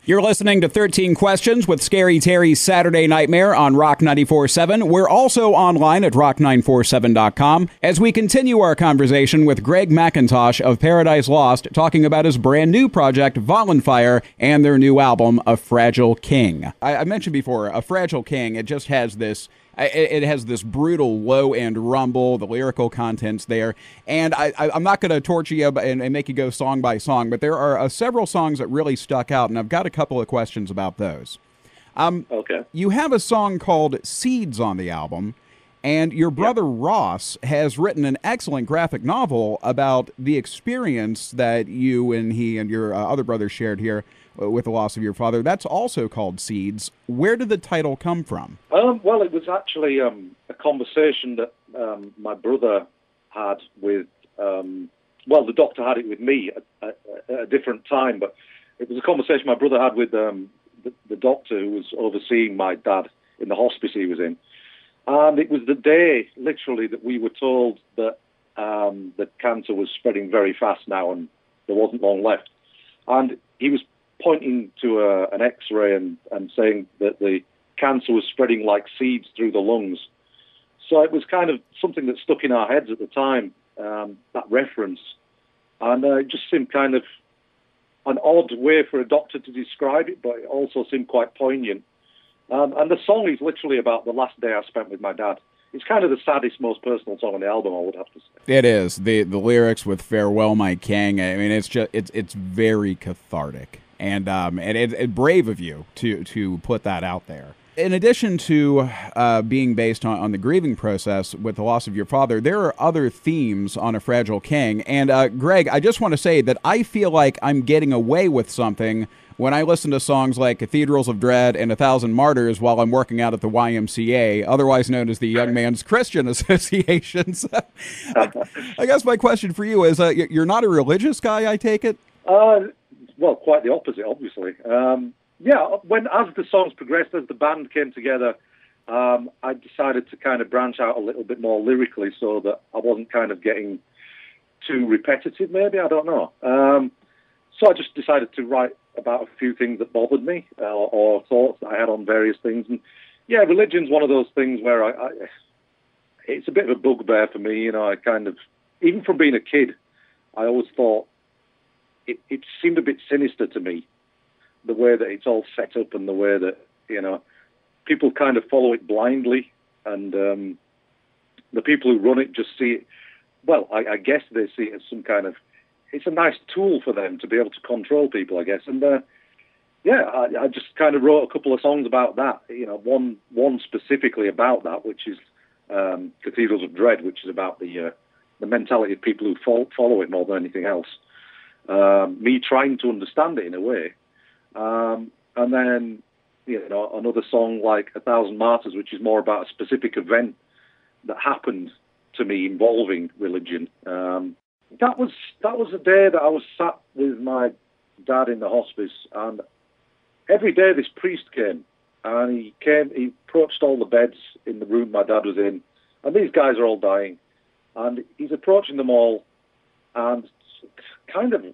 You're listening to 13 Questions with Scary Terry's Saturday Nightmare on Rock 94.7. We're also online at rock947.com as we continue our conversation with Greg Mackintosh of Paradise Lost, talking about his brand new project, Vallenfyre, and their new album, A Fragile King. I mentioned before, A Fragile King, it just has this... It has this brutal low-end rumble, the lyrical content's there, and I'm not going to torture you and make you go song by song, but there are several songs that really stuck out, and I've got a couple of questions about those. Okay. You have a song called Seeds on the album, and your brother Ross has written an excellent graphic novel about the experience that you and he and your other brother shared here with the loss of your father. That's also called Seeds. Where did the title come from? Well, it was actually a conversation that my brother had with, the doctor had it with me at a different time, but it was a conversation my brother had with the doctor who was overseeing my dad in the hospice he was in. And it was the day, literally, that we were told that the cancer was spreading very fast now and there wasn't long left. And he was pointing to an X-ray and saying that the cancer was spreading like seeds through the lungs. So it was kind of something that stuck in our heads at the time, that reference. And it just seemed kind of an odd way for a doctor to describe it, but it also seemed quite poignant. And the song is literally about the last day I spent with my dad. It's kind of the saddest, most personal song on the album, I would have to say. It is. The lyrics with "Farewell, My King." I mean, it's very cathartic, and it's brave of you to put that out there. In addition to being based on the grieving process with the loss of your father, there are other themes on A Fragile King. And Greg, I just want to say that I feel like I'm getting away with something when I listen to songs like Cathedrals of Dread and 1,000 Martyrs while I'm working out at the YMCA, otherwise known as the Young Man's Christian Associations. I guess my question for you is, you're not a religious guy, I take it? Well, quite the opposite, obviously. As the songs progressed, as the band came together, I decided to kind of branch out a little bit more lyrically so that I wasn't kind of getting too repetitive, maybe, I don't know. So I just decided to write about a few things that bothered me or thoughts that I had on various things. And yeah, religion's one of those things where it's a bit of a bugbear for me. You know, I kind of, even from being a kid, I always thought it seemed a bit sinister to me, the way that it's all set up and the way that, you know, people kind of follow it blindly, and the people who run it just see it, well, I guess they see it as some kind of, it's a nice tool for them to be able to control people, I guess. And I just kind of wrote a couple of songs about that, you know, one specifically about that, which is Cathedrals of Dread, which is about the mentality of people who follow it more than anything else. Me trying to understand it in a way. And then, you know, another song like 1,000 Martyrs, which is more about a specific event that happened to me involving religion. That was a day that I was sat with my dad in the hospice, and every day this priest came, and he approached all the beds in the room my dad was in, and these guys are all dying, and he's approaching them all, and kind of,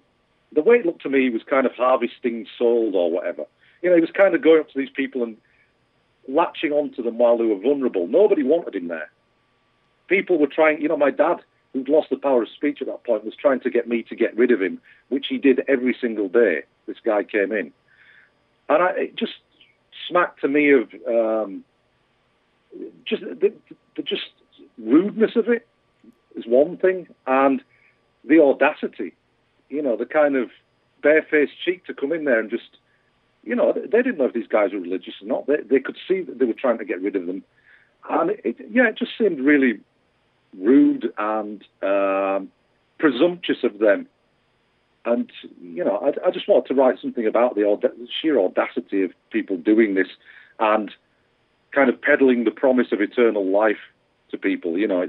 the way it looked to me was kind of harvesting souls or whatever. You know, he was kind of going up to these people and latching onto them while they were vulnerable. Nobody wanted him there. People were trying, you know, my dad, who'd lost the power of speech at that point, was trying to get me to get rid of him, which he did every single day this guy came in. And it just smacked to me of just the rudeness of it is one thing, and the audacity, you know, the kind of barefaced cheek to come in there and just, you know, they didn't know if these guys were religious or not. They could see that they were trying to get rid of them. And it just seemed really rude and presumptuous of them. And, you know, I just wanted to write something about the sheer audacity of people doing this and kind of peddling the promise of eternal life to people. You know,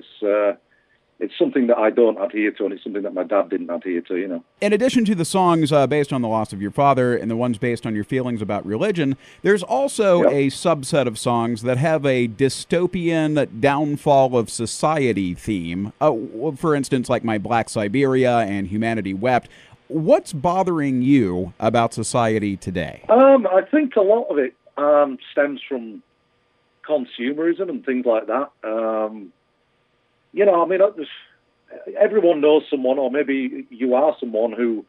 it's something that I don't adhere to, and it's something that my dad didn't adhere to, you know. In addition to the songs based on the loss of your father and the ones based on your feelings about religion, there's also a subset of songs that have a dystopian downfall of society theme. For instance, like My Black Siberia and Humanity Wept. what's bothering you about society today? I think a lot of it stems from consumerism and things like that. Everyone knows someone, or maybe you are someone who,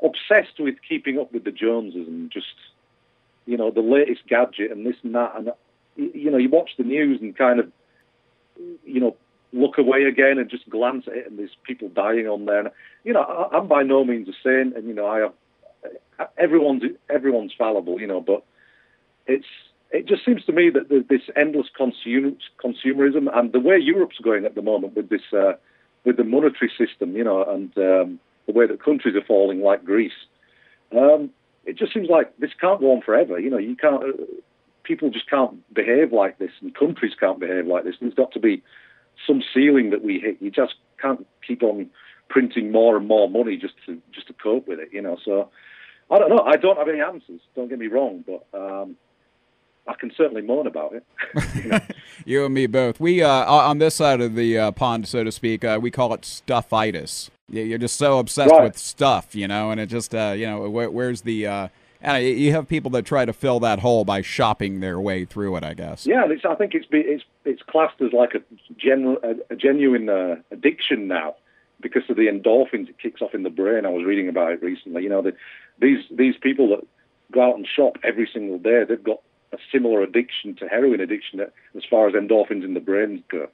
obsessed with keeping up with the Joneses and just, the latest gadget and this and that. And, you watch the news and kind of, look away again and just glance at it, and there's people dying on there. And, I'm by no means a saint, and, everyone's fallible, but it just seems to me that there's this endless consumerism, and the way Europe's going at the moment with this, with the monetary system, and the way that countries are falling, like Greece. It just seems like this can't go on forever. You can't. People just can't behave like this, and countries can't behave like this. There's got to be some ceiling that we hit. You just can't keep on printing more and more money just to cope with it. So I don't know. I don't have any answers. Don't get me wrong, but I can certainly moan about it. You and me both. We on this side of the pond, so to speak, we call it stuffitis. You're just so obsessed with stuff, and it just, where's the... you have people that try to fill that hole by shopping their way through it, I guess. Yeah, and I think it's classed as like a genuine addiction now because of the endorphins it kicks off in the brain. I was reading about it recently. These people that go out and shop every single day, they've got a similar addiction to heroin addiction as far as endorphins in the brain go,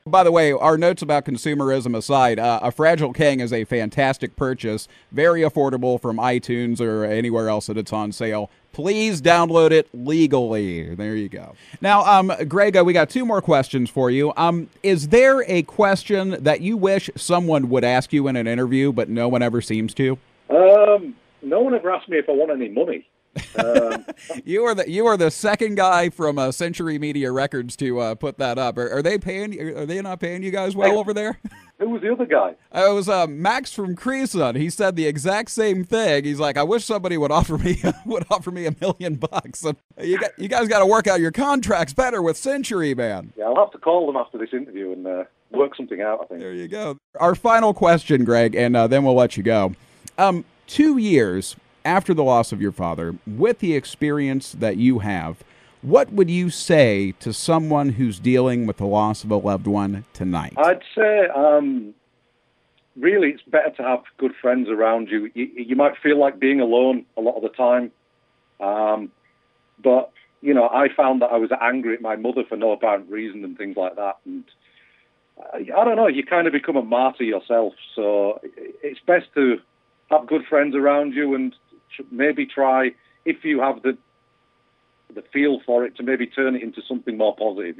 By the way, our notes about consumerism aside, A Fragile King is a fantastic purchase, very affordable from iTunes or anywhere else that it's on sale. Please download it legally. There you go. Now, Greg, we got two more questions for you. Is there a question that you wish someone would ask you in an interview, but no one ever seems to? No one ever asked me if I want any money. You are the second guy from Century Media Records to put that up. Are they paying? Are they not paying you guys well over there? Who was the other guy? It was Max from Creason. He said the exact same thing. He's like, I wish somebody would offer me $1 million. You guys got to work out your contracts better with Century, man. Yeah, I'll have to call them after this interview and work something out, I think. There you go. Our final question, Greg, and then we'll let you go. 2 years after the loss of your father, with the experience that you have, what would you say to someone who's dealing with the loss of a loved one tonight? I'd say, really, it's better to have good friends around you. You might feel like being alone a lot of the time. But, I found that I was angry at my mother for no apparent reason and things like that. And I don't know, you kind of become a martyr yourself. So it's best to have good friends around you and maybe try, if you have the feel for it, to maybe turn it into something more positive.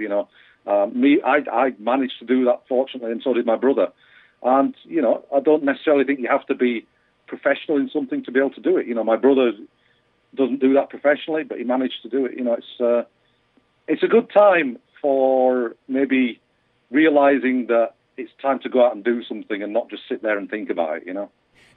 I managed to do that, fortunately, and so did my brother. And I don't necessarily think you have to be professional in something to be able to do it. My brother doesn't do that professionally, but he managed to do it. It's a good time for maybe realizing that it's time to go out and do something and not just sit there and think about it.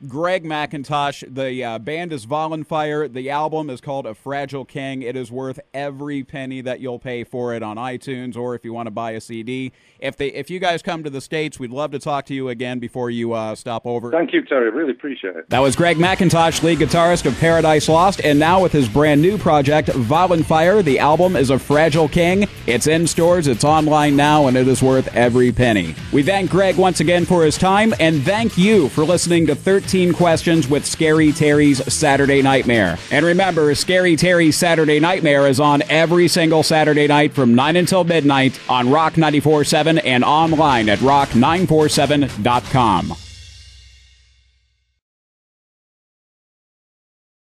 Greg Mackintosh, the band is Vallenfyre. The album is called A Fragile King. It is worth every penny that you'll pay for it on iTunes, or if you want to buy a CD. If you guys come to the States, we'd love to talk to you again before you stop over. Thank you, Terry. Really appreciate it. That was Greg Mackintosh, lead guitarist of Paradise Lost, and now with his brand new project, Vallenfyre. The album is A Fragile King. It's in stores, it's online now, and it is worth every penny. We thank Greg once again for his time, and thank you for listening to 13 Questions with Scary Terry's Saturday Nightmare. And remember, Scary Terry's Saturday Nightmare is on every single Saturday night from 9 until midnight on Rock 94.7 and online at rock947.com.